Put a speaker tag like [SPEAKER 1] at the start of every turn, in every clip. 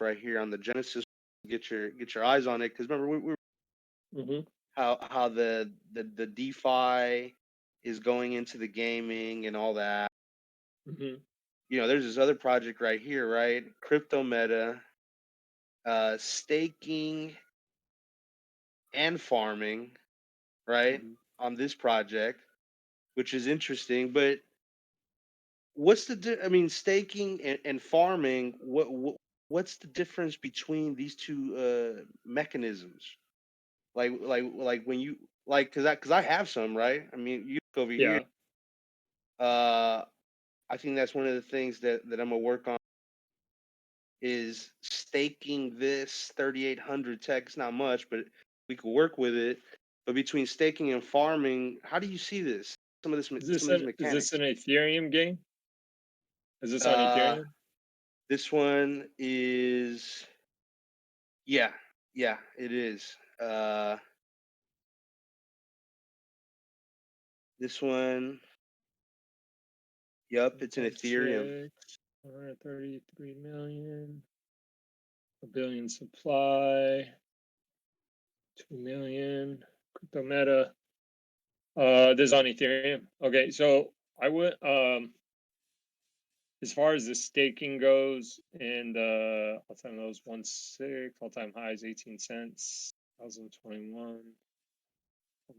[SPEAKER 1] right here on the Genesis. Get your eyes on it, because remember we how the DeFi is going into the gaming and all that. There's this other project right here, right? Crypto Meta, staking and farming, right? On this project, which is interesting. But what's I mean, staking and farming, what's the difference between these two mechanisms? Like when you because I have some, right? I mean, you look over here. I think that's one of the things that I'm gonna work on, is staking this 3,800 tech. It's not much, but we could work with it. But between staking and farming, how do you see this? Some of these mechanics.
[SPEAKER 2] Is this an Ethereum game? Is this on
[SPEAKER 1] Uh,
[SPEAKER 2] Ethereum?
[SPEAKER 1] this one is, yeah, it is. This one, yep, it's an Ethereum.
[SPEAKER 2] 133 million, a billion supply, 2 million, crypto meta. This is on Ethereum. Okay, so I would, as far as the staking goes, and all-time lows 1.6, all-time highs 18 cents, 2021,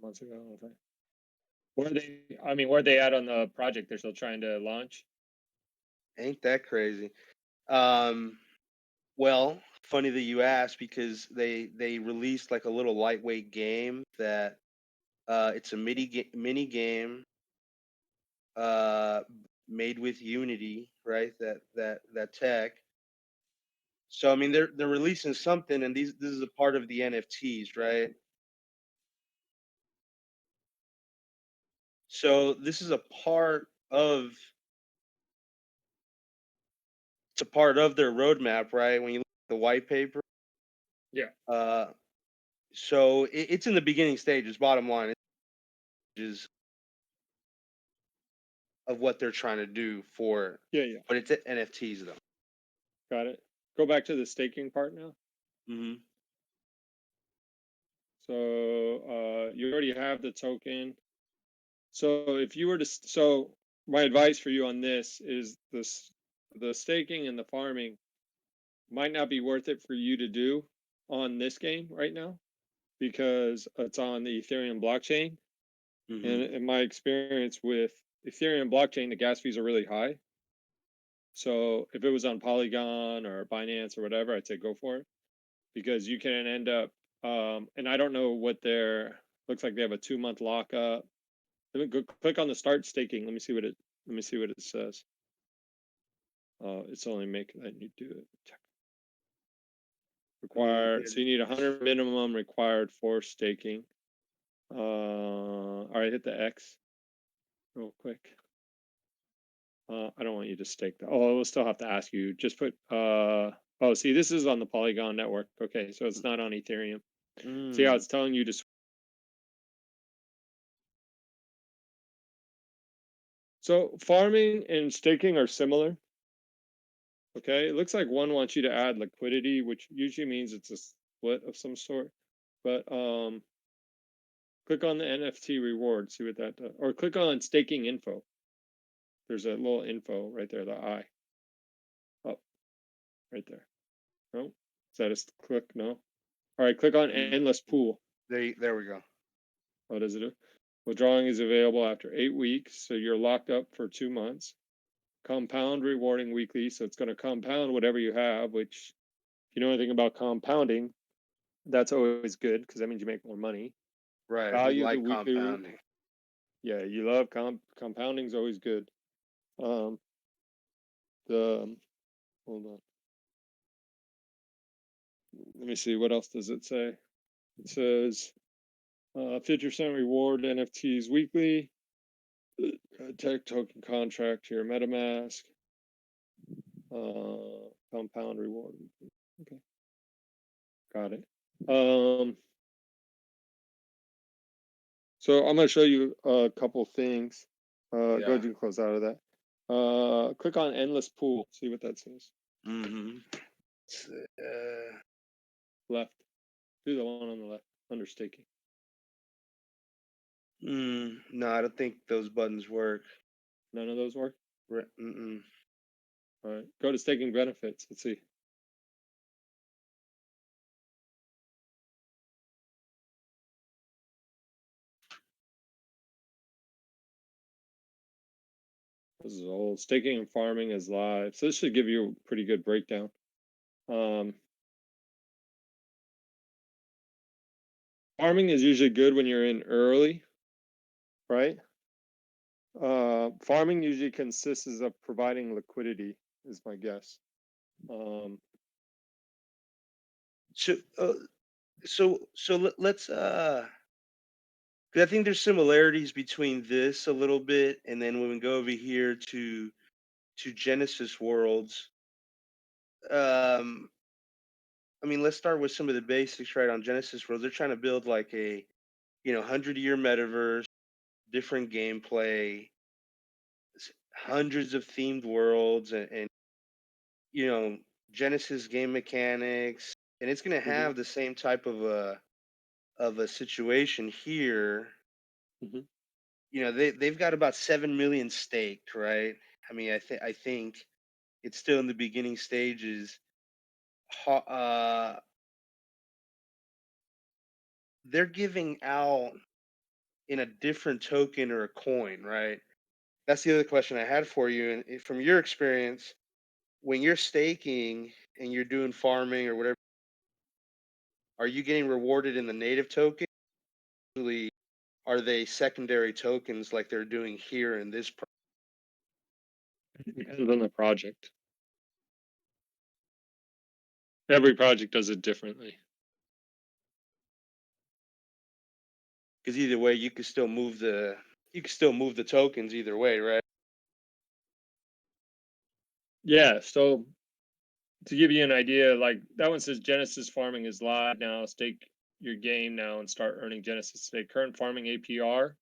[SPEAKER 2] months ago. Okay. Where are they at on the project they're still trying to launch?
[SPEAKER 1] Ain't that crazy? Well, funny that you asked, because they released like a little lightweight game that it's a mini game made with Unity, right? That tech. So I mean, they're releasing something, and this is a part of the NFTs, right? So this is a part of their roadmap, right? When you look at the white paper.
[SPEAKER 2] Yeah.
[SPEAKER 1] So it's in the beginning stages. Bottom line is of what they're trying to do for.
[SPEAKER 2] Yeah.
[SPEAKER 1] But it's NFTs though.
[SPEAKER 2] Got it. Go back to the staking part now. So you already have the token. So if you were to, so my advice for you on this is the staking and the farming might not be worth it for you to do on this game right now, because it's on the Ethereum blockchain. And in my experience with Ethereum blockchain, the gas fees are really high. So if it was on Polygon or Binance or whatever, I'd say go for it, because you can end up, and I don't know what looks like they have a 2-month lockup. Let me go click on the start staking. Let me see what it says. It's only making that you do it. Required. So you need 100 minimum required for staking. All right, hit the X real quick. I don't want you to stake that. Oh, we'll still have to ask you. Just put, oh, see, this is on the Polygon network. Okay, so it's not on Ethereum. See how it's telling you to. So farming and staking are similar. Okay, it looks like one wants you to add liquidity, which usually means it's a split of some sort. But click on the NFT reward, see what that does. Or click on staking info. There's a little info right there, the eye. Up, right there. No? Is that a click? No? All right, click on endless pool.
[SPEAKER 1] There we go.
[SPEAKER 2] What does it do? Withdrawing is available after 8 weeks, so you're locked up for 2 months. Compound rewarding weekly, so it's going to compound whatever you have, which, if you know anything about compounding, that's always good, because that means you make more money.
[SPEAKER 1] Right.
[SPEAKER 2] Value
[SPEAKER 1] We like
[SPEAKER 2] the weekly
[SPEAKER 1] compounding.
[SPEAKER 2] Yeah, you love compounding is always good. Hold on. Let me see, what else does it say? It says 50% reward NFTs weekly. Tech token contract here, MetaMask. Compound reward. Okay. Got it. So I'm going to show you a couple things. Go ahead and close out of that. Click on endless pool. See what that says. Left. Do the one on the left under staking.
[SPEAKER 1] No, I don't think those buttons work.
[SPEAKER 2] None of those work.
[SPEAKER 1] Mm-mm.
[SPEAKER 2] All right. Go to staking benefits. Let's see. This is old. Staking and farming is live. So this should give you a pretty good breakdown. Um, Farming is usually good when you're in early, right? Farming usually consists of providing liquidity, is my guess. Um,
[SPEAKER 1] So, let's 'cause I think there's similarities between this a little bit, and then when we go over here to Genesis Worlds, um, I mean, let's start with some of the basics, right? On Genesis Worlds, they're trying to build like a 100-year metaverse, different gameplay, hundreds of themed worlds, and you know Genesis game mechanics, and it's going to
[SPEAKER 2] mhm,
[SPEAKER 1] have the same type of a situation here.
[SPEAKER 2] mhm.
[SPEAKER 1] They've got about 7 million staked, right? I think it's still in the beginning stages. They're giving out in a different token or a coin, right? That's the other question I had for you. And from your experience, when you're staking and you're doing farming or whatever, are you getting rewarded in the native token? Usually, are they secondary tokens like they're doing here in this?
[SPEAKER 2] It depends on the project. Every project does it differently.
[SPEAKER 1] Because either way, you could still move the tokens either way, right?
[SPEAKER 2] Yeah. So to give you an idea, like that one says Genesis farming is live now. Stake your game now and start earning Genesis today. Current farming APR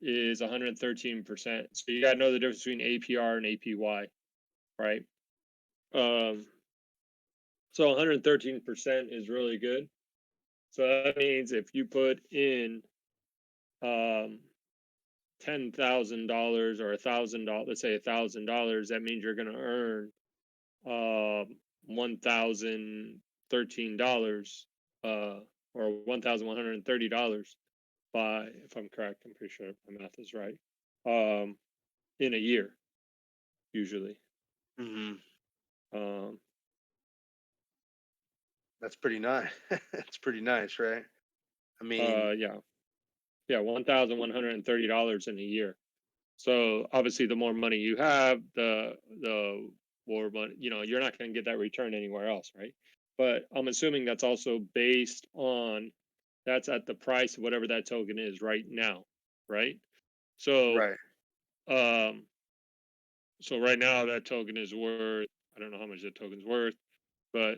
[SPEAKER 2] is 113%. So you got to know the difference between APR and APY, right? Um, so 113% is really good. So that means if you put in um, $10,000 or $1,000, let's say $1,000, that means you're going to earn $1,013 uh, or $1,130 by, if I'm correct, I'm pretty sure my math is right, um, in a year usually.
[SPEAKER 1] Hmm.
[SPEAKER 2] Um,
[SPEAKER 1] That's pretty nice. That's pretty nice, right? I mean,
[SPEAKER 2] yeah, yeah, $1,130 in a year. So obviously, the more money you have, the more money, you're not going to get that return anywhere else, right? But I'm assuming that's also based on that's at the price of whatever that token is right now, right? So
[SPEAKER 1] right.
[SPEAKER 2] um so right now that token is worth, I don't know how much that token's worth, but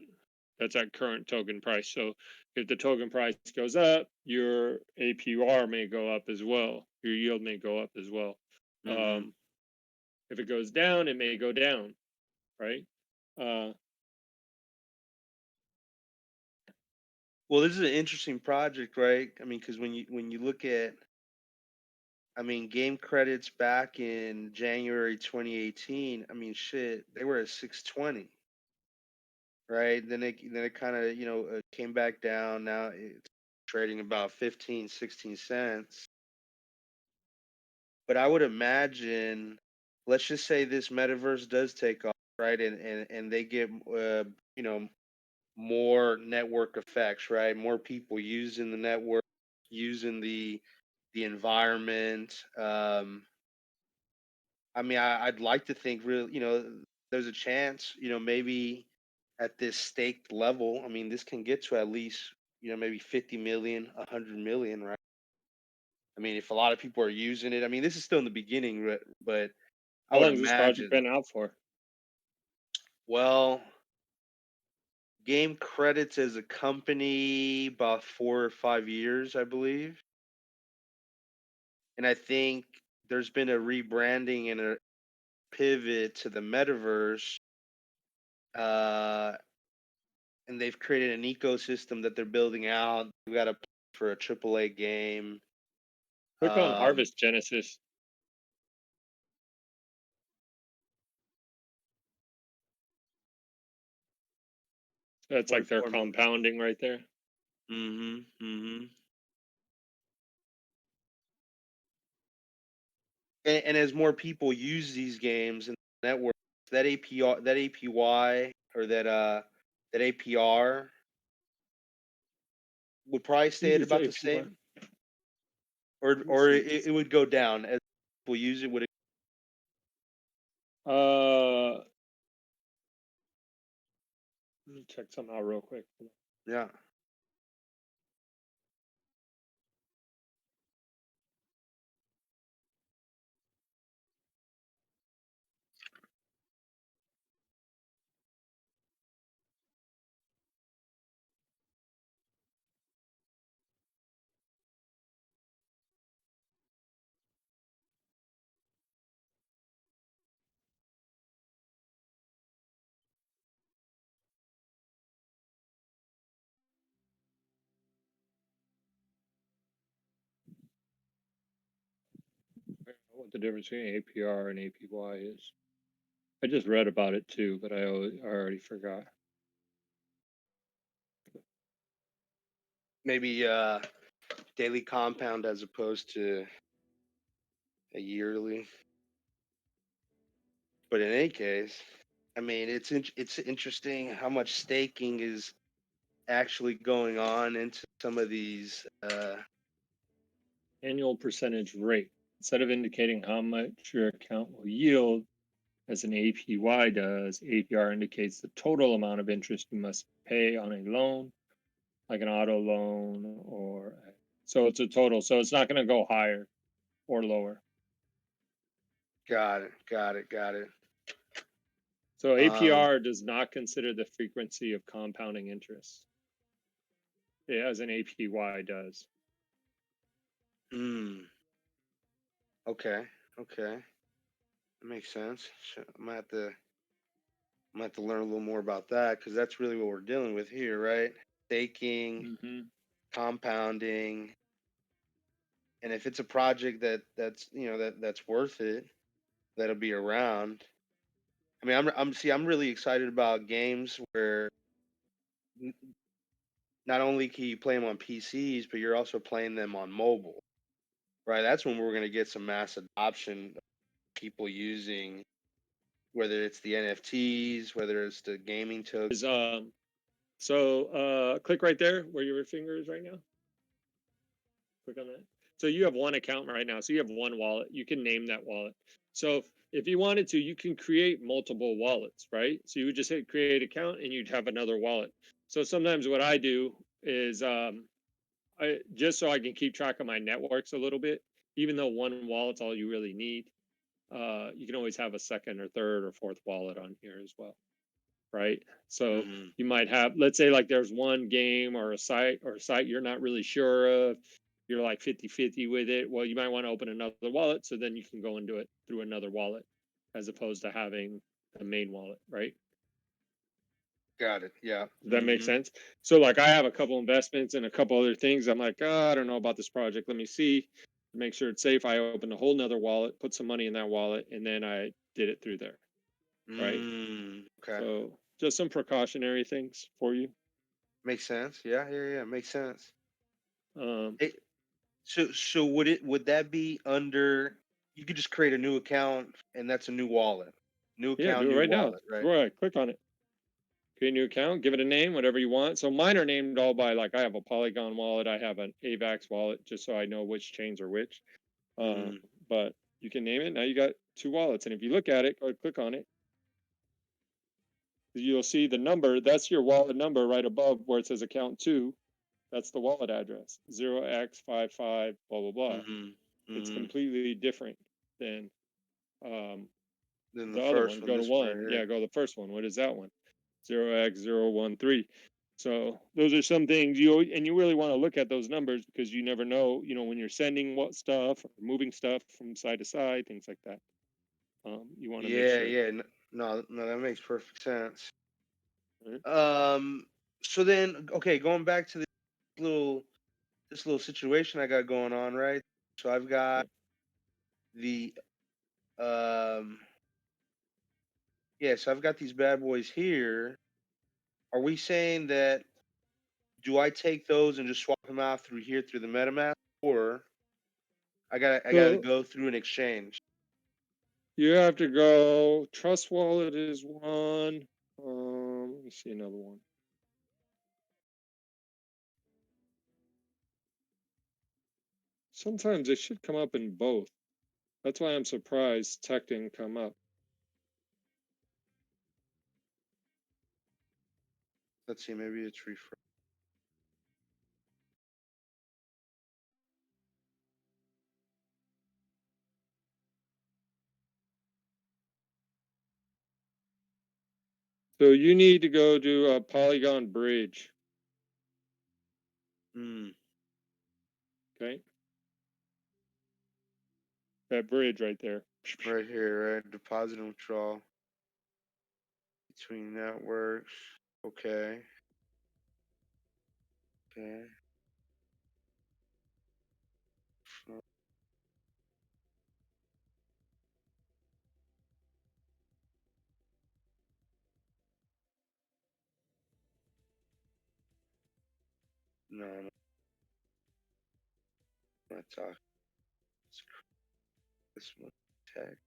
[SPEAKER 2] that's at current token price. So if the token price goes up, your APR may go up as well. Your yield may go up as well.
[SPEAKER 1] Hmm.
[SPEAKER 2] Um, if it goes down, it may go down, right? Uh,
[SPEAKER 1] Well, this is an interesting project, right? I mean, because when you look at, I mean, game credits back in January 2018. I mean, shit, they were at 620, right? Then it kind of came back down. Now it's trading about 15, 16 cents. But I would imagine, let's just say this metaverse does take off, right? And they get you know more network effects, right? More people using the network, using the environment. I mean, I'd like to think, really, there's a chance, maybe at this staked level. I mean, this can get to at least, maybe 50 million, 100 million, right? I mean, if a lot of people are using it, I mean, this is still in the beginning, but I
[SPEAKER 2] how
[SPEAKER 1] would
[SPEAKER 2] long has this project
[SPEAKER 1] imagine.
[SPEAKER 2] been out for?
[SPEAKER 1] Well, game credits as a company about 4 or 5 years, I believe. And I think there's been a rebranding and a pivot to the metaverse. Uh, and they've created an ecosystem that they're building out. We got a for a AAA game.
[SPEAKER 2] Click on
[SPEAKER 1] Um,
[SPEAKER 2] Harvest Genesis. That's like their
[SPEAKER 1] 24 million.
[SPEAKER 2] compounding right there.
[SPEAKER 1] Mhm. Mhm. And as more people use these games and network, that APR, that APY, or that APR would probably
[SPEAKER 2] You
[SPEAKER 1] stay at
[SPEAKER 2] use
[SPEAKER 1] about
[SPEAKER 2] the
[SPEAKER 1] the
[SPEAKER 2] APY.
[SPEAKER 1] same,
[SPEAKER 2] Let me
[SPEAKER 1] or
[SPEAKER 2] see.
[SPEAKER 1] it would go down as people use it. Would it?
[SPEAKER 2] Uh, Let me check something out real quick.
[SPEAKER 1] Yeah.
[SPEAKER 2] I don't know what the difference between APR and APY is. I just read about it too, but I already forgot.
[SPEAKER 1] Maybe daily compound as opposed to a yearly. But in any case, I mean, it's interesting how much staking is actually going on into some of these.
[SPEAKER 2] Annual percentage rate. Instead of indicating how much your account will yield, as an APY does, APR indicates the total amount of interest you must pay on a loan, like an auto loan so it's a total. So it's not going to go higher or lower.
[SPEAKER 1] Got it. Got it. Got it.
[SPEAKER 2] So
[SPEAKER 1] Um.
[SPEAKER 2] APR does not consider the frequency of compounding interest, as an APY does.
[SPEAKER 1] Mm, okay. Okay. That makes sense. I'm gonna have to learn a little more about that because that's really what we're dealing with here, right? Staking,
[SPEAKER 2] Hmm.
[SPEAKER 1] compounding, and if it's a project that's worth it, that'll be around. I mean, I'm really excited about games where n- not only can you play them on PCs, but you're also playing them on mobile, right? That's when we're gonna get some mass adoption of people using, whether it's the NFTs, whether it's the gaming token.
[SPEAKER 2] Is click right there where your finger is right now. Click on that. So you have one account right now. So you have one wallet. You can name that wallet. So if you wanted to, you can create multiple wallets, right? So you would just hit create account and you'd have another wallet. So sometimes what I do is I just so I can keep track of my networks a little bit, even though one wallet's all you really need. You can always have a second or third or fourth wallet on here as well, right? So
[SPEAKER 1] Hmm.
[SPEAKER 2] you might have, let's say, like there's one game or a site you're not really sure of. You're like 50-50 with it. Well, you might want to open another wallet so then you can go and do it through another wallet as opposed to having the main wallet, right?
[SPEAKER 1] Got it. Yeah.
[SPEAKER 2] Does that make
[SPEAKER 1] Hmm.
[SPEAKER 2] sense? So, like, I have a couple investments and a couple other things. I'm like, oh, I don't know about this project. Let me see, make sure it's safe. I opened a whole nother wallet, put some money in that wallet, and then I did it through there, right?
[SPEAKER 1] Okay.
[SPEAKER 2] So, just some precautionary things for you.
[SPEAKER 1] Makes sense. Yeah. Yeah. Yeah. Makes sense.
[SPEAKER 2] Um,
[SPEAKER 1] It, so would that be under? You could just create a new account, and that's a new wallet. New
[SPEAKER 2] yeah,
[SPEAKER 1] account,
[SPEAKER 2] do it
[SPEAKER 1] new
[SPEAKER 2] right now.
[SPEAKER 1] wallet, right?
[SPEAKER 2] Right, click on it. Create a new account, give it a name, whatever you want. So mine are named all by like I have a Polygon wallet, I have an AVAX wallet, just so I know which chains are which. Uh,
[SPEAKER 1] Hmm.
[SPEAKER 2] but you can name it. Now you got two wallets, and if you look at it, go click on it, you'll see the number. That's your wallet number right above where it says account two. That's the wallet address 0x55 blah blah blah.
[SPEAKER 1] Hmm.
[SPEAKER 2] It's
[SPEAKER 1] Hmm.
[SPEAKER 2] completely different than um,
[SPEAKER 1] Then the
[SPEAKER 2] the other
[SPEAKER 1] first
[SPEAKER 2] one.
[SPEAKER 1] one,
[SPEAKER 2] Go to
[SPEAKER 1] this one right
[SPEAKER 2] one.
[SPEAKER 1] here.
[SPEAKER 2] Yeah, go to the first one. What is that one? 0x013. So those are some things you really want to look at those numbers because you never know, when you're sending what stuff or moving stuff from side to side, things like that. You want to make
[SPEAKER 1] Yeah.
[SPEAKER 2] sure.
[SPEAKER 1] Yeah. No. No. That makes perfect sense.
[SPEAKER 2] Right?
[SPEAKER 1] Um. So then, okay, going back to little this little situation I got going on, right? So I've got
[SPEAKER 2] Yeah.
[SPEAKER 1] the yeah, so I've got these bad boys here. Are we saying that do I take those and just swap them out through here through the MetaMask, or I gotta
[SPEAKER 2] So
[SPEAKER 1] go through an exchange?
[SPEAKER 2] you have to go. Trust Wallet is one. Let me see another one. Sometimes it should come up in both. That's why I'm surprised tech didn't come up.
[SPEAKER 1] Let's see, maybe it's refresh.
[SPEAKER 2] So you need to go do a Polygon bridge.
[SPEAKER 1] Hmm.
[SPEAKER 2] Okay. That bridge right there.
[SPEAKER 1] Right here, right? Deposit and withdrawal between networks. Okay. Okay. Uh, No, no, I'm not talking. This one. Tech.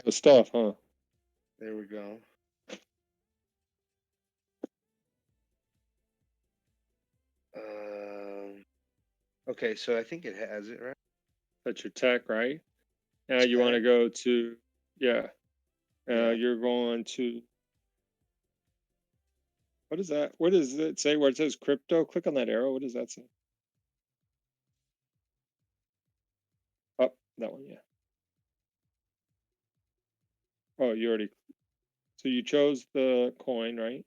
[SPEAKER 2] The stuff, huh?
[SPEAKER 1] There we go. Um. Okay, so I think it has it right.
[SPEAKER 2] That's your tech, right? Now you want to
[SPEAKER 1] Tech.
[SPEAKER 2] go to, yeah.
[SPEAKER 1] Yeah.
[SPEAKER 2] You're going to, what is that? What does it say where it says crypto? Click on that arrow. What does that say? Oh, that one, yeah. Oh, you already, so you chose the coin, right?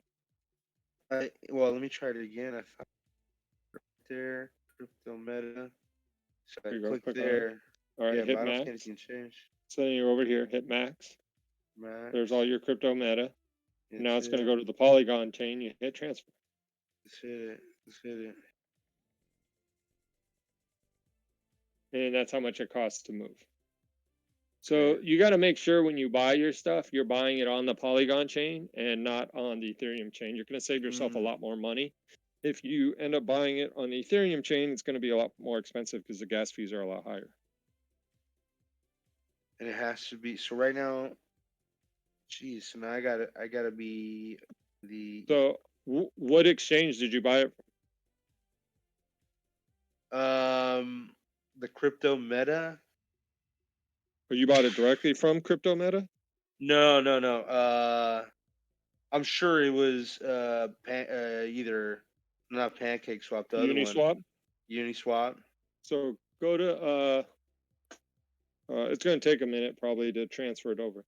[SPEAKER 1] Well, let me try it again. I found it there. Crypto meta. So I
[SPEAKER 2] Here you go.
[SPEAKER 1] click
[SPEAKER 2] Click on it.
[SPEAKER 1] there.
[SPEAKER 2] All right,
[SPEAKER 1] Yeah, but
[SPEAKER 2] hit
[SPEAKER 1] I don't see
[SPEAKER 2] max.
[SPEAKER 1] anything change.
[SPEAKER 2] So then you're over here, hit max. There's all
[SPEAKER 1] Max.
[SPEAKER 2] your crypto meta. Now
[SPEAKER 1] That's
[SPEAKER 2] it's going to
[SPEAKER 1] it.
[SPEAKER 2] go to the Polygon chain. You hit transfer.
[SPEAKER 1] Let's hit it. Let's hit it.
[SPEAKER 2] And that's how much it costs to move.
[SPEAKER 1] Okay.
[SPEAKER 2] So you got to make sure when you buy your stuff, you're buying it on the Polygon chain and not on the Ethereum chain. You're going to save yourself a
[SPEAKER 1] Mm.
[SPEAKER 2] lot more money. If you end up buying it on the Ethereum chain, it's going to be a lot more expensive because the gas fees are a lot higher.
[SPEAKER 1] And it has to be. So right now, geez. So now I gotta be the
[SPEAKER 2] So, what exchange did you buy it
[SPEAKER 1] um the crypto meta.
[SPEAKER 2] from? Or you bought it directly from Crypto Meta?
[SPEAKER 1] No, no, no. I'm sure it was either not Pancake Swap, the other one,
[SPEAKER 2] Uniswap?
[SPEAKER 1] Uniswap.
[SPEAKER 2] So go to it's going to take a minute probably to transfer it over.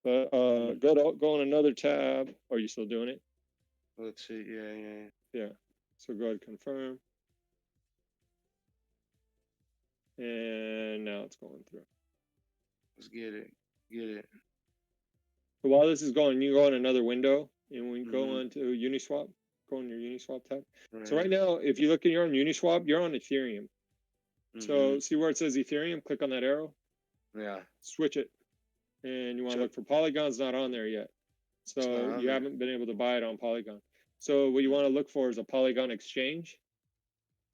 [SPEAKER 2] But
[SPEAKER 1] Mm.
[SPEAKER 2] go on another tab. Are you still doing it?
[SPEAKER 1] Let's see. Yeah, yeah, yeah.
[SPEAKER 2] Yeah. So go ahead confirm. And now it's going through.
[SPEAKER 1] Let's get it. Get it.
[SPEAKER 2] So while this is going, you go in another window and we go
[SPEAKER 1] Mm-hmm.
[SPEAKER 2] on to Uniswap. Go on your Uniswap tab. So right
[SPEAKER 1] Right.
[SPEAKER 2] now, if you look at your on Uniswap, you're on Ethereum.
[SPEAKER 1] Mm-hmm.
[SPEAKER 2] So see where it says Ethereum, click on that arrow,
[SPEAKER 1] Yeah.
[SPEAKER 2] switch it. And you want to
[SPEAKER 1] So
[SPEAKER 2] look for Polygon's not on there yet.
[SPEAKER 1] it's not
[SPEAKER 2] So
[SPEAKER 1] on
[SPEAKER 2] you
[SPEAKER 1] there.
[SPEAKER 2] haven't been able to buy it on Polygon. So what you want to look for is a Polygon exchange.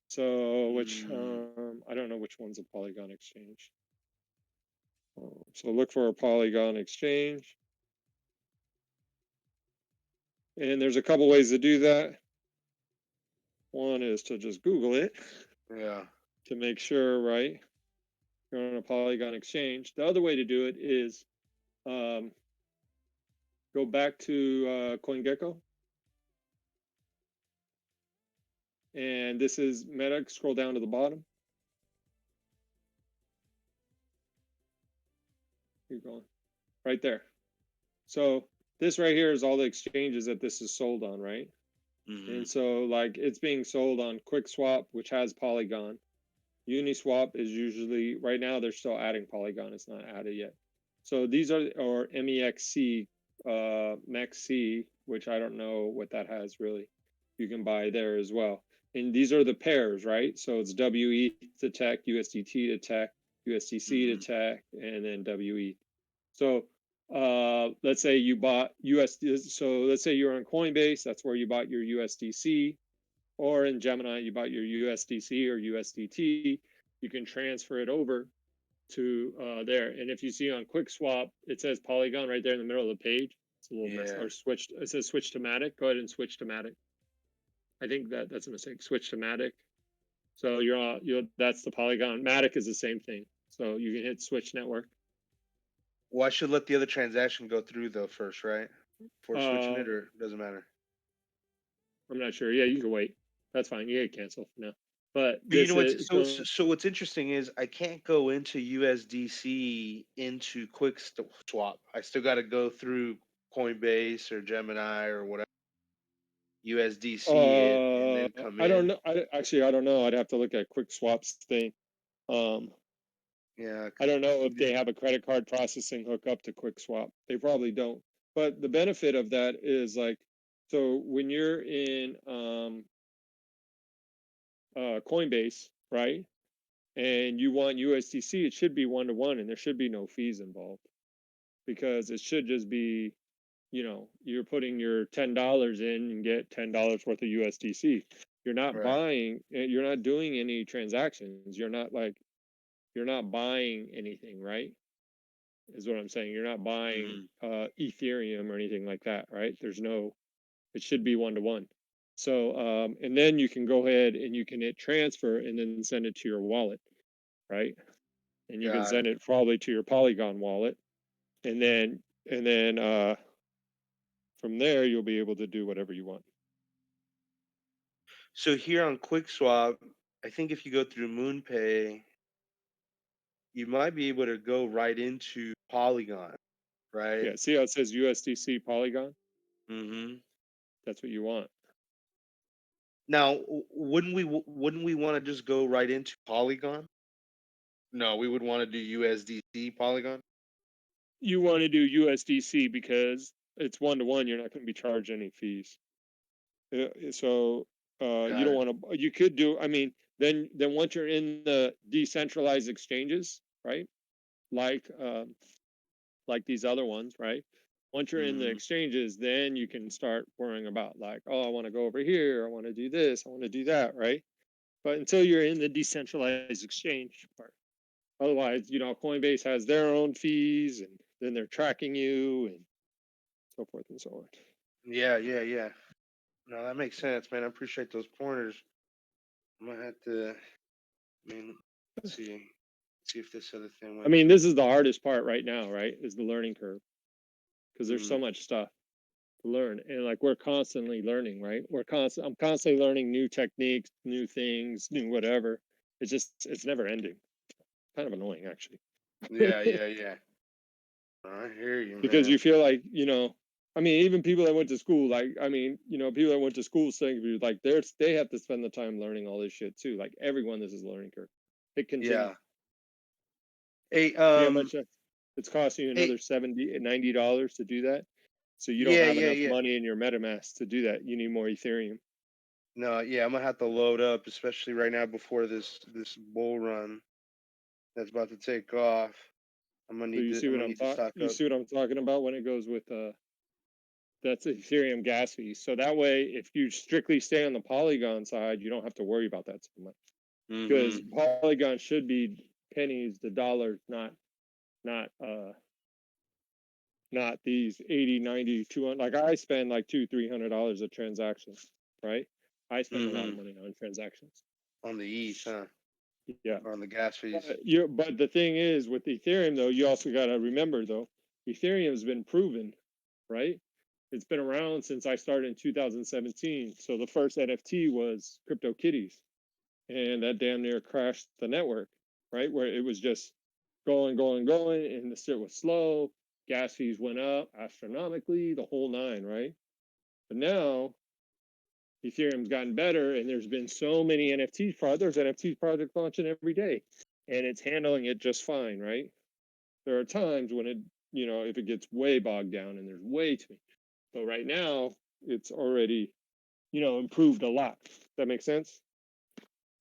[SPEAKER 2] So which
[SPEAKER 1] Mm-hmm.
[SPEAKER 2] I don't know which one's a Polygon exchange. So look for a Polygon exchange. And there's a couple ways to do that. One is to just Google it
[SPEAKER 1] Yeah.
[SPEAKER 2] to make sure, right? You're on a Polygon exchange. The other way to do it is um, go back to CoinGecko. And this is Meta. Scroll down to the bottom. Keep going. Right there. So this right here is all the exchanges that this is sold on, right?
[SPEAKER 1] Mm-hmm.
[SPEAKER 2] And so like it's being sold on QuickSwap, which has Polygon. Uniswap is usually right now they're still adding Polygon. It's not added yet. So these are or MEXC. MEXC, which I don't know what that has really. You can buy there as well. And these are the pairs, right? So it's WE to tech, USDT to tech, USDC to
[SPEAKER 1] Hmm.
[SPEAKER 2] tech, and then WE. So let's say you bought USD. So let's say you're on Coinbase. That's where you bought your USDC, or in Gemini you bought your USDC or USDT. You can transfer it over to there. And if you see on QuickSwap, it says Polygon right there in the middle of the page. It's a little mess.
[SPEAKER 1] Yeah.
[SPEAKER 2] Or switch. It says switch to Matic. Go ahead and switch to Matic. I think that's a mistake. Switch to Matic. So you're that's the Polygon. Matic is the same thing. So you can hit switch network.
[SPEAKER 1] Well, I should let the other transaction go through though first, right? Before switching
[SPEAKER 2] Uh,
[SPEAKER 1] it, or doesn't matter.
[SPEAKER 2] I'm not sure. Yeah, you can wait. That's fine. You can cancel for now. But
[SPEAKER 1] But you
[SPEAKER 2] this
[SPEAKER 1] know what's
[SPEAKER 2] is
[SPEAKER 1] so so so what's interesting is I can't go into USDC into Swap. I still got to go through Coinbase or Gemini or whatever USDC it and then come
[SPEAKER 2] I don't
[SPEAKER 1] in.
[SPEAKER 2] know. I don't know. I'd have to look at QuickSwap's thing. Um,
[SPEAKER 1] Yeah,
[SPEAKER 2] I
[SPEAKER 1] because
[SPEAKER 2] don't know if they have a credit card processing hookup to QuickSwap. They probably don't. But the benefit of that is like, so when you're in Coinbase, right, and you want USDC, it should be 1 to 1, and there should be no fees involved because it should just be, you're putting your $10 in and get $10 worth of USDC. You're not
[SPEAKER 1] right.
[SPEAKER 2] buying, you're not doing any transactions. You're not buying anything, right? Is what I'm saying. You're not buying
[SPEAKER 1] Hmm.
[SPEAKER 2] Ethereum or anything like that, right? It should be 1 to 1. So, and then you can go ahead and you can hit transfer and then send it to your wallet, right? And you can
[SPEAKER 1] Got
[SPEAKER 2] send
[SPEAKER 1] it.
[SPEAKER 2] it probably to your Polygon wallet. And then from there, you'll be able to do whatever you want.
[SPEAKER 1] So here on QuickSwap, I think if you go through MoonPay, you might be able to go right into Polygon, right?
[SPEAKER 2] Yeah. See how it says USDC Polygon?
[SPEAKER 1] Hmm.
[SPEAKER 2] That's what you want.
[SPEAKER 1] Now, wouldn't we want to just go right into Polygon? No, we would want to do USDC Polygon.
[SPEAKER 2] You want to do USDC because it's 1 to 1. You're not going to be charged any fees. So you
[SPEAKER 1] Got
[SPEAKER 2] don't
[SPEAKER 1] it.
[SPEAKER 2] want to. You could do. I mean, then once you're in the decentralized exchanges, right? Like like these other ones, right? Once you're in the
[SPEAKER 1] Hmm.
[SPEAKER 2] exchanges, then you can start worrying about like, oh, I want to go over here, I want to do this, I want to do that, right? But until you're in the decentralized exchange part, otherwise, Coinbase has their own fees, and then they're tracking you, and so forth and so on.
[SPEAKER 1] Yeah, yeah, yeah. No, that makes sense, man. I appreciate those pointers. I'm gonna have to. I mean, let's see if this other thing
[SPEAKER 2] I
[SPEAKER 1] went
[SPEAKER 2] mean,
[SPEAKER 1] through.
[SPEAKER 2] this is the hardest part right now, right? Is the learning curve because there's
[SPEAKER 1] Hmm.
[SPEAKER 2] so much stuff to learn, and like we're constantly learning, right? I'm constantly learning new techniques, new things, new whatever. It's never ending. Kind of annoying actually.
[SPEAKER 1] Yeah, yeah, yeah. I hear you,
[SPEAKER 2] Because you
[SPEAKER 1] man.
[SPEAKER 2] feel like, I mean, even people that went to school, like, I mean, people that went to school saying like they have to spend the time learning all this shit too. Like everyone, this is a learning curve. It continues.
[SPEAKER 1] Yeah. Hey,
[SPEAKER 2] See how much it's costing you
[SPEAKER 1] hey,
[SPEAKER 2] another $90 to do that. So you don't
[SPEAKER 1] yeah,
[SPEAKER 2] have
[SPEAKER 1] yeah,
[SPEAKER 2] enough
[SPEAKER 1] yeah.
[SPEAKER 2] money in your MetaMask to do that. You need more Ethereum.
[SPEAKER 1] No, yeah, I'm gonna have to load up, especially right now before this bull run that's about to take off.
[SPEAKER 2] So you see
[SPEAKER 1] I'm
[SPEAKER 2] what
[SPEAKER 1] gonna need to stock
[SPEAKER 2] you
[SPEAKER 1] up.
[SPEAKER 2] see what I'm talking about when it goes with that's Ethereum gas fees. So that way, if you strictly stay on the Polygon side, you don't have to worry about that so much. Because
[SPEAKER 1] Hmm.
[SPEAKER 2] Polygon should be pennies to dollars, not not these 80, 90, 200. Like I spend like $200-300 a transaction, right? I spend a lot of
[SPEAKER 1] Hmm.
[SPEAKER 2] money on transactions.
[SPEAKER 1] On the ETH, huh?
[SPEAKER 2] Yeah.
[SPEAKER 1] Or on the gas fees.
[SPEAKER 2] But the thing is with Ethereum though, you also got to remember though, Ethereum has been proven, right? It's been around since I started in 2017. So the first NFT was CryptoKitties, and that damn near crashed the network, right? Where it was just going, and the shit was slow. Gas fees went up astronomically, the whole nine, right? But now Ethereum's gotten better, and there's been so many NFT projects. There's NFT projects launching every day, and it's handling it just fine, right? There are times when if it gets way bogged down and there's way too many. But right now, it's already, improved a lot. That makes sense?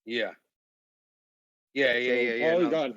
[SPEAKER 1] Yeah. Yeah, yeah,
[SPEAKER 2] So
[SPEAKER 1] yeah, yeah.
[SPEAKER 2] probably
[SPEAKER 1] No,
[SPEAKER 2] gotten